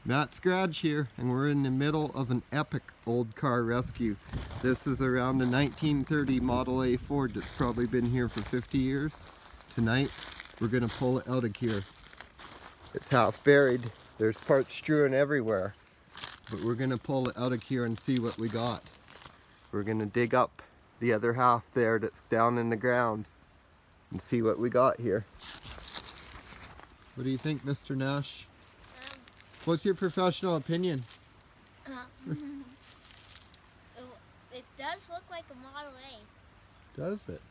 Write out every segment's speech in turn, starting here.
Matt Scratch here, and we're in the middle of an epic old car rescue. This is around a 1930 Model A Ford that's probably been here for 50 years. Tonight, we're gonna pull it out of here. It's half buried. There's parts strewn everywhere. But we're gonna pull it out of here and see what we got. We're gonna dig up the other half there that's down in the ground and see what we got here. What do you think, Mr. Nash? What's your professional opinion? It does look like a Model A. Does it?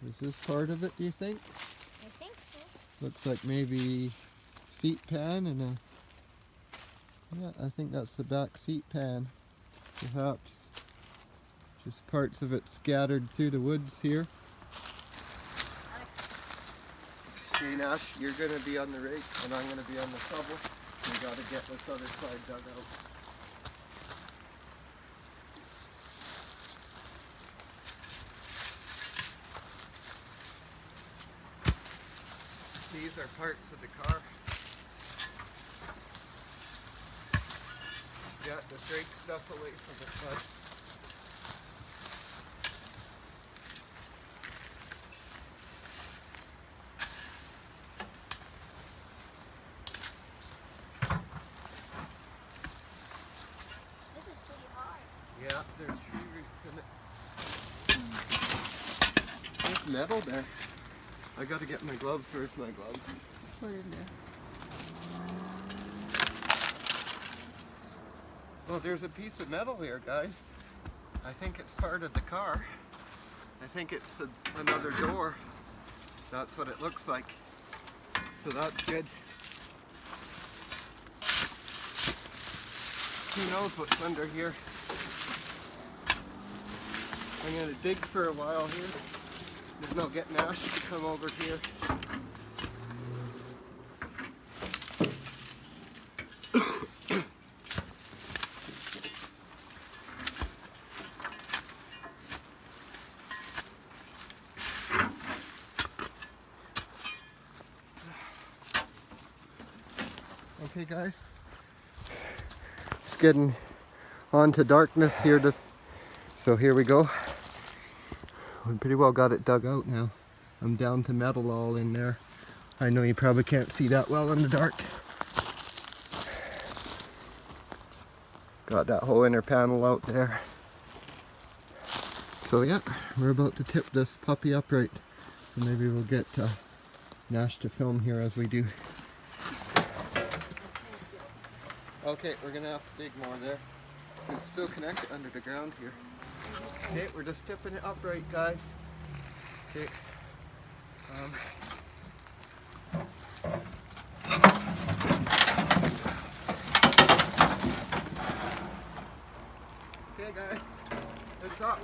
Is this part of it, do you think? I think so. Looks like maybe seat pan and a... Yeah, I think that's the back seat pan. Perhaps. Just parts of it scattered through the woods here. Okay, Nash, you're going to be on the rake and I'm going to be on the shovel. We got to get this other side dug out. These are parts of the car. Got the brake stuff away from it, bud. This is pretty hard. Yeah, there's tree roots in it. There's metal there. I gotta get my gloves. Where's my gloves? Put it in there. Well, there's a piece of metal here, guys. I think it's part of the car. I think it's another door. That's what it looks like. So that's good. Who knows what's under here? I'm gonna dig for a while here. There's no getting Ash to come over here. Okay guys, just getting on to darkness here, so here we go. We pretty well got it dug out now. I'm down to metal all in there. I know you probably can't see that well in the dark. Got that whole inner panel out there. So yeah, we're about to tip this puppy upright. So maybe we'll get Nash to film here as we do. Okay, we're gonna have to dig more there. It's still connected under the ground here. Okay, we're just tipping it upright, guys. Okay. Okay, guys, it's up.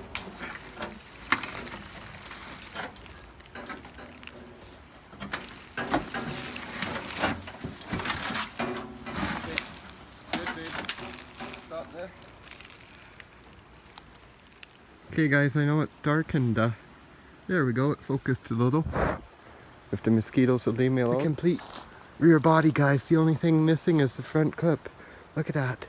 Okay guys, I know it's dark and there we go, it focused a little. If the mosquitoes will leave me alone. It's a complete rear body, guys. The only thing missing is the front clip. Look at that.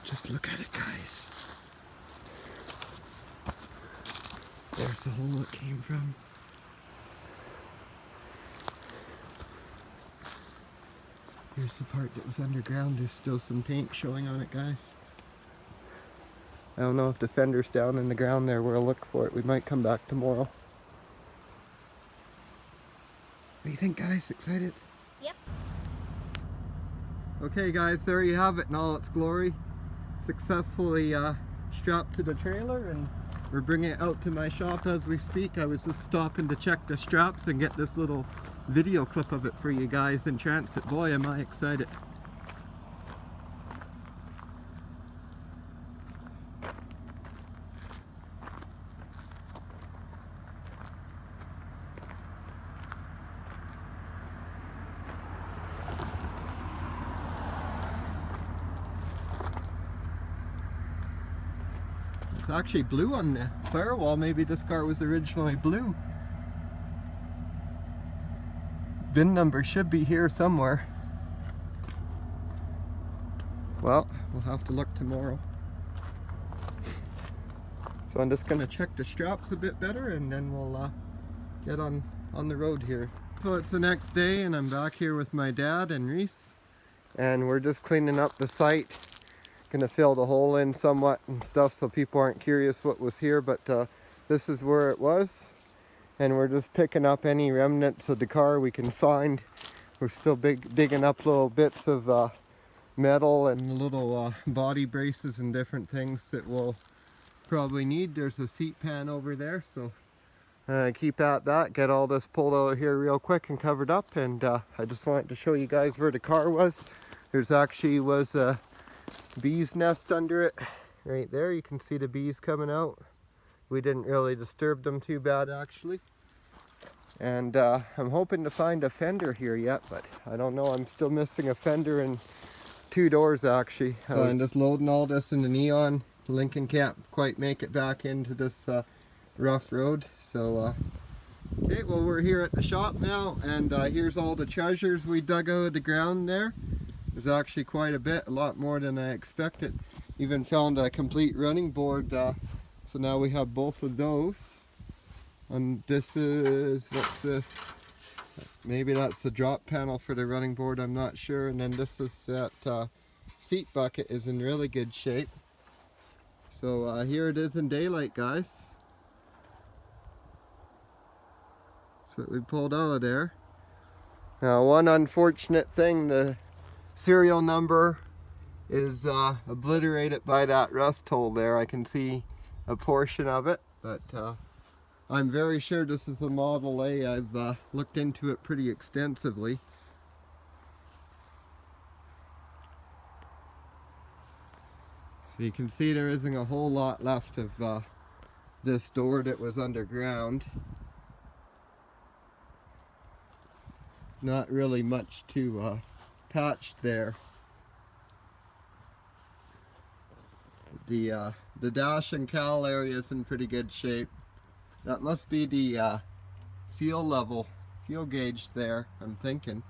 Just look at it, guys. There's the hole it came from. Here's the part that was underground. There's still some paint showing on it, guys. I don't know if the fender's down in the ground there. We'll look for it. We might come back tomorrow. What do you think, guys? Excited? Yep. Okay, guys, there you have it in all its glory. Successfully strapped to the trailer, and we're bringing it out to my shop as we speak. I was just stopping to check the straps and get this little video clip of it for you guys in transit. Boy, am I excited. It's actually blue on the firewall. Maybe this car was originally blue. VIN number should be here somewhere. Well, we'll have to look tomorrow. So I'm just gonna check the straps a bit better and then we'll get on the road here. So it's the next day and I'm back here with my dad and Reese, and we're just cleaning up the site. Gonna fill the hole in somewhat and stuff so people aren't curious what was here, but this is where it was, and we're just picking up any remnants of the car we can find. We're still digging up little bits of metal and little body braces and different things that we'll probably need. There's a seat pan over there, so keep at that. Get all this pulled out of here real quick and covered up, and I just wanted to show you guys where the car was. There's actually was a bee's nest under it right there. You can see the bees coming out. We didn't really disturb them too bad actually, and I'm hoping to find a fender here yet, but I don't know. I'm still missing a fender and 2 doors actually. So I'm just loading all this in the Neon. Lincoln can't quite make it back into this rough road, so okay, well, we're here at the shop now, and here's all the treasures we dug out of the ground there. There's actually quite a bit, a lot more than I expected. Even found a complete running board, so now we have both of those. And this is, what's this? Maybe that's the drop panel for the running board, I'm not sure. And then this is that seat bucket is in really good shape. So here it is in daylight, guys. That's what we pulled out of there. Now, one unfortunate thing, the serial number is obliterated by that rust hole there. I can see a portion of it, but I'm very sure this is a Model A. I've looked into it pretty extensively. So you can see there isn't a whole lot left of this door that was underground. Not really much to patch there. The dash and cowl area is in pretty good shape. That must be the fuel gauge there, I'm thinking.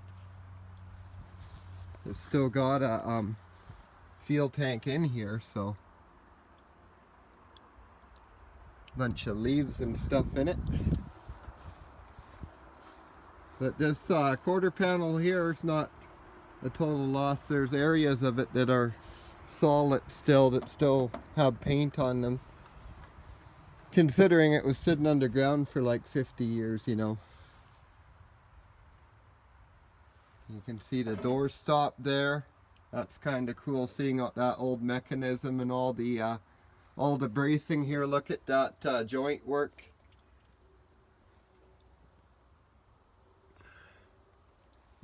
It's still got a fuel tank in here, so bunch of leaves and stuff in it. But this quarter panel here is not a total loss. There's areas of it that are solid still, that still have paint on them, considering it was sitting underground for like 50 years, you know. You can see the door stop there. That's kind of cool, seeing that old mechanism and all the bracing here. Look at that joint work.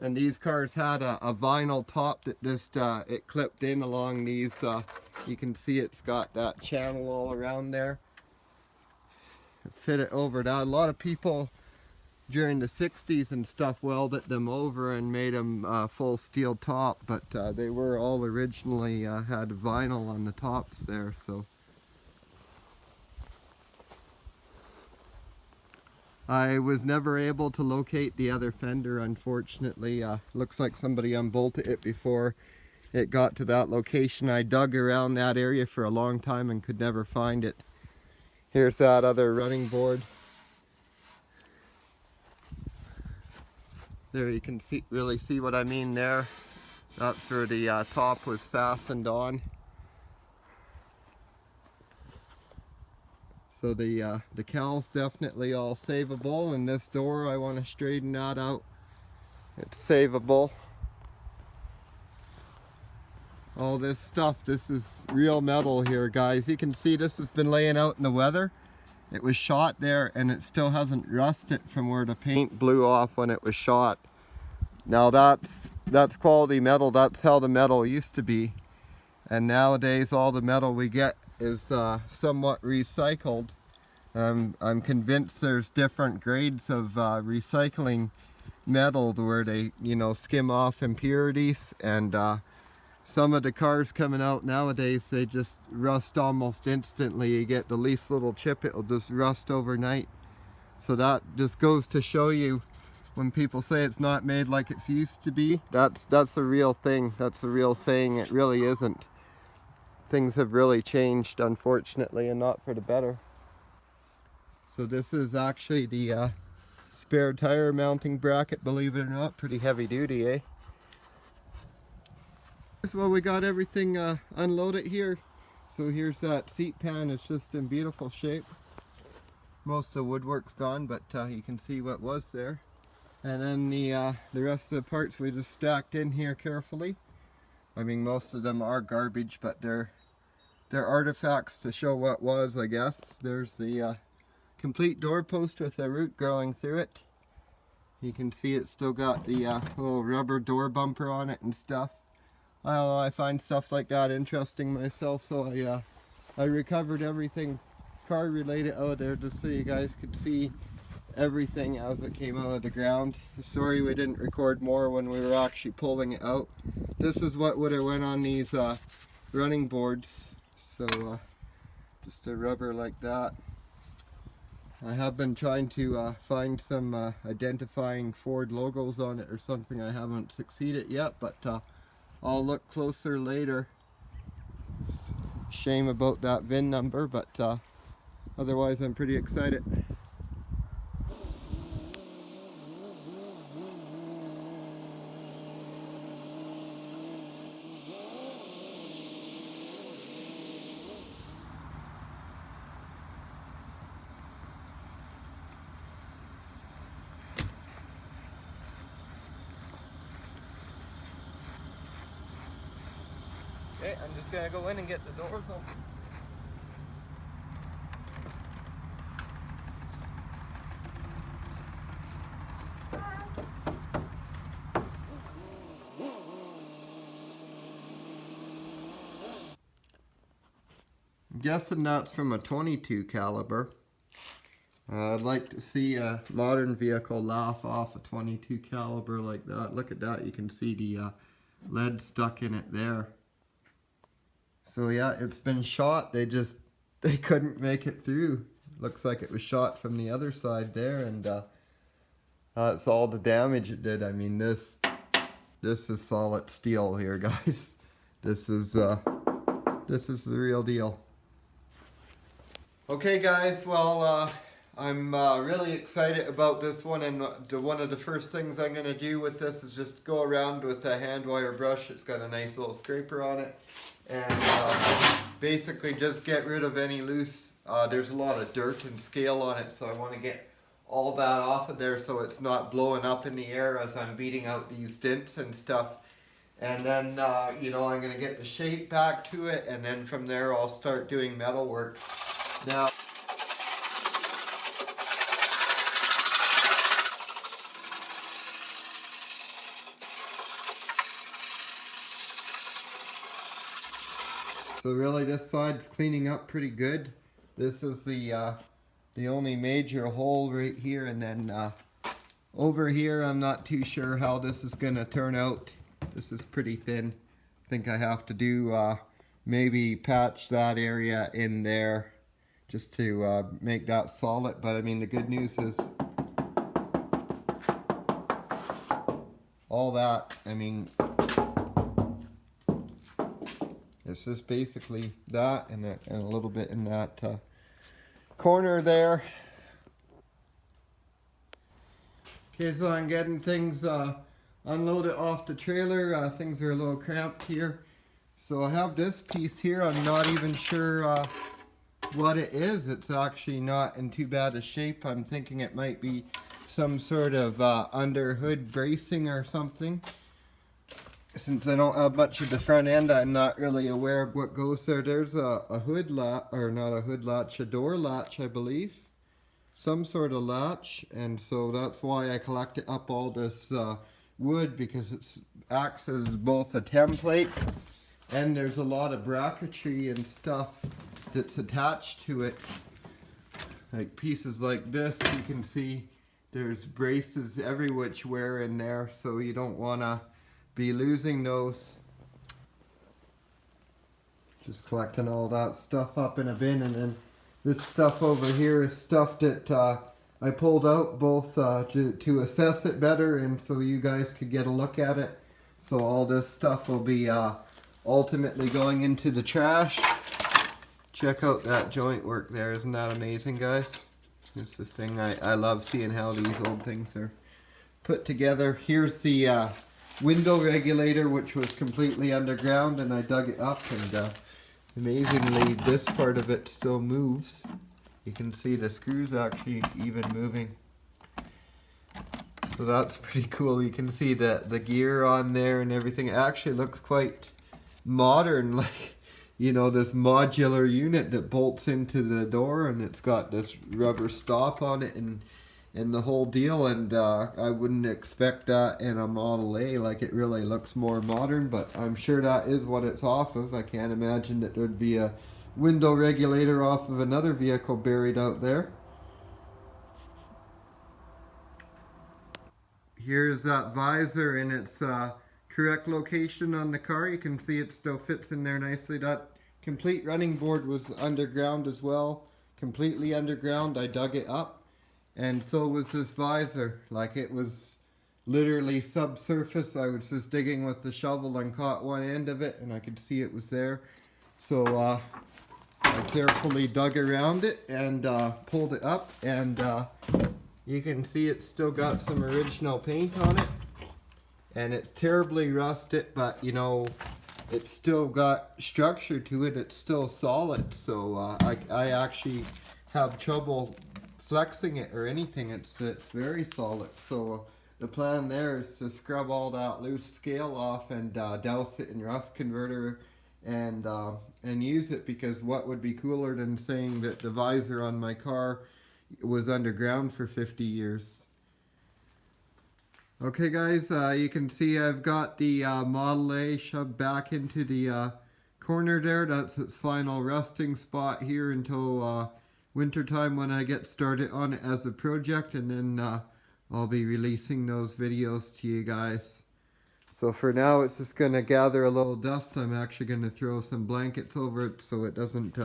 And these cars had a vinyl top that just it clipped in along these. You can see it's got that channel all around there. Fit it over that. A lot of people during the 60s and stuff welded them over and made them full steel top, but they were all originally had vinyl on the tops there. So I was never able to locate the other fender, unfortunately. Looks like somebody unbolted it before it got to that location. I dug around that area for a long time and could never find it. Here's that other running board. There you can really see what I mean there. That's where the top was fastened on. So the cowl's definitely all savable, and this door, I want to straighten that out. It's savable. All this stuff, this is real metal here, guys. You can see this has been laying out in the weather. It was shot there and it still hasn't rusted from where the paint blew off when it was shot. Now that's quality metal. That's how the metal used to be. And nowadays all the metal we get is somewhat recycled. I'm convinced there's different grades of recycling metal where they, you know, skim off impurities, and some of the cars coming out nowadays, they just rust almost instantly. You get the least little chip, it'll just rust overnight. So that just goes to show you When people say it's not made like it's used to be, that's the real thing. That's the real saying. It really isn't. Things have really changed, unfortunately, and not for the better. So this is actually the spare tire mounting bracket, believe it or not. Pretty heavy duty, eh? Well, we got everything unloaded here. So here's that seat pan. It's just in beautiful shape. Most of the woodwork's gone, but you can see what was there. And then the rest of the parts we just stacked in here carefully. I mean, most of them are garbage, but they're artifacts to show what was, I guess. There's the complete doorpost with a root growing through it. You can see it's still got the little rubber door bumper on it and stuff. I don't know, I find stuff like that interesting myself, so I recovered everything car related out there just so you guys could see everything as it came out of the ground. Sorry we didn't record more when we were actually pulling it out. This is what would have went on these running boards. So just a rubber like that. I have been trying to find some identifying Ford logos on it or something. I haven't succeeded yet, but I'll look closer later. Shame about that VIN number, but otherwise I'm pretty excited. Okay, I'm just gonna go in and get the doors open. I'm guessing that's from a 22 caliber. I'd like to see a modern vehicle laugh off a 22 caliber like that. Look at that, you can see the lead stuck in it there. So yeah, it's been shot. They couldn't make it through. Looks like it was shot from the other side there, and that's all the damage it did. I mean, this is solid steel here, guys. This is the real deal. Okay, guys. Well, I'm really excited about this one, and one of the first things I'm gonna do with this is just go around with a hand wire brush. It's got a nice little scraper on it. And basically just get rid of any loose, there's a lot of dirt and scale on it, so I want to get all that off of there so it's not blowing up in the air as I'm beating out these dents and stuff. And then, you know, I'm going to get the shape back to it, and then from there I'll start doing metal work. Now, so really this side's cleaning up pretty good. This is the only major hole right here, and then over here I'm not too sure how this is gonna turn out. This is pretty thin. I think I have to do maybe patch that area in there just to make that solid. But I mean, the good news is all that, I mean, this is basically that, and a little bit in that corner there. Okay, so I'm getting things unloaded off the trailer. Things are a little cramped here. So I have this piece here. I'm not even sure what it is. It's actually not in too bad a shape. I'm thinking it might be some sort of under hood bracing or something. Since I don't have much of the front end, I'm not really aware of what goes there. There's a hood latch, or not a hood latch, a door latch, I believe. Some sort of latch, and so that's why I collected up all this wood, because it acts as both a template, and there's a lot of bracketry and stuff that's attached to it. Like pieces like this, you can see there's braces every which where in there, so you don't want to be losing those. Just collecting all that stuff up in a bin, and then this stuff over here is stuff that I pulled out both to assess it better and so you guys could get a look at it. So all this stuff will be ultimately going into the trash. Check out that joint work there. Isn't that amazing, guys? It's this thing. I love seeing how these old things are put together. Here's the window regulator, which was completely underground, and I dug it up, and amazingly this part of it still moves. You can see the screws actually even moving. So that's pretty cool. You can see the gear on there and everything. It actually looks quite modern, like, you know, this modular unit that bolts into the door, and it's got this rubber stop on it and the whole deal. And I wouldn't expect that in a Model A. Like, it really looks more modern, but I'm sure that is what it's off of. I can't imagine that there'd be a window regulator off of another vehicle buried out there. Here's that visor in its correct location on the car. You can see it still fits in there nicely. That complete running board was underground as well, completely underground. I dug it up, and so was this visor. Like, it was literally subsurface. I was just digging with the shovel and caught one end of it, and I could see it was there. So I carefully dug around it and pulled it up, and you can see it's still got some original paint on it, and it's terribly rusted, but you know, it's still got structure to it. It's still solid. So I actually have trouble flexing it or anything. It's very solid. So the plan there is to scrub all that loose scale off and douse it in rust converter and use it, because what would be cooler than saying that the visor on my car was underground for 50 years. Okay guys, you can see I've got the Model A shoved back into the corner there. That's its final resting spot here until winter time, when I get started on it as a project, and then I'll be releasing those videos to you guys. So for now, it's just going to gather a little dust. I'm actually going to throw some blankets over it so it doesn't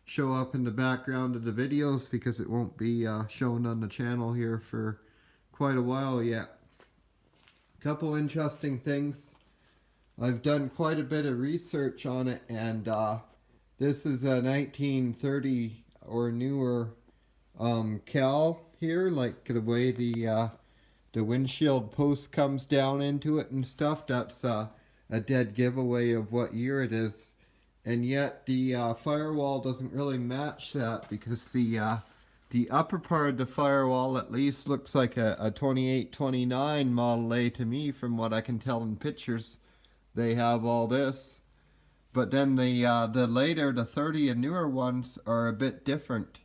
show up in the background of the videos, because it won't be shown on the channel here for quite a while yet. Couple interesting things. I've done quite a bit of research on it, and this is a 1930 or newer cowl here, like the way the windshield post comes down into it and stuff. That's a dead giveaway of what year it is. And yet the firewall doesn't really match that, because the upper part of the firewall at least looks like a 28-29 Model A to me, from what I can tell in pictures. They have all this. But then the later, the 30 and newer ones are a bit different.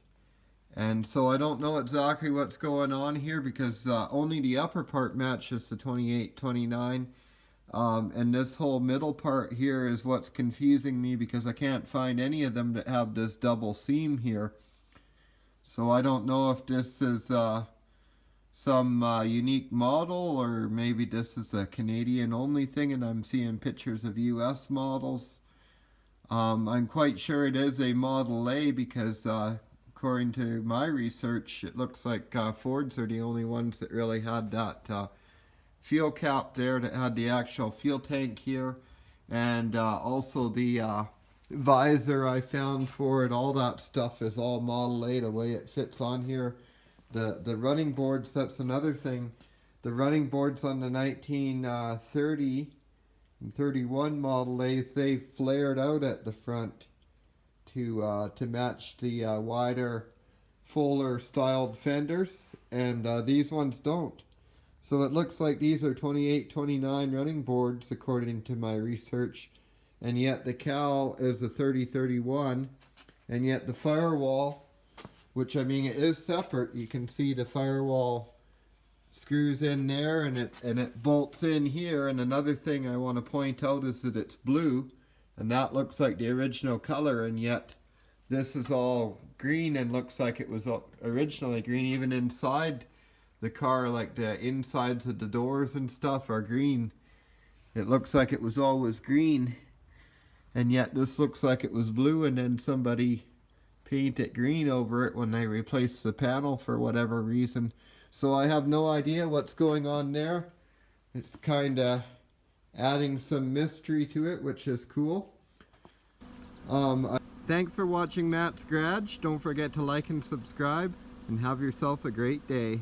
And so I don't know exactly what's going on here, because only the upper part matches the 28-29. And this whole middle part here is what's confusing me, because I can't find any of them that have this double seam here. So I don't know if this is some unique model, or maybe this is a Canadian only thing and I'm seeing pictures of US models. I'm quite sure it is a Model A, because according to my research, it looks like Fords are the only ones that really had that fuel cap there, that had the actual fuel tank here, and also the visor I found for it. All that stuff is all Model A, the way it fits on here. The running boards, that's another thing. The running boards on the 1930 and 31 Model A's, they flared out at the front to match the wider, fuller styled fenders, and these ones don't. So it looks like these are 28-29 running boards according to my research, and yet the cowl is a 30-31, and yet the firewall, which, I mean, it is separate. You can see the firewall screws in there, and it bolts in here. And another thing I want to point out is that it's blue, and that looks like the original color, and yet this is all green and looks like it was originally green. Even inside the car, like the insides of the doors and stuff are green. It looks like it was always green, and yet this looks like it was blue, and then somebody paint it green over it when I replace the panel for whatever reason. So I have no idea what's going on there. It's kind of adding some mystery to it, which is cool. Thanks for watching Matt's Garage. Don't forget to like and subscribe, and have yourself a great day.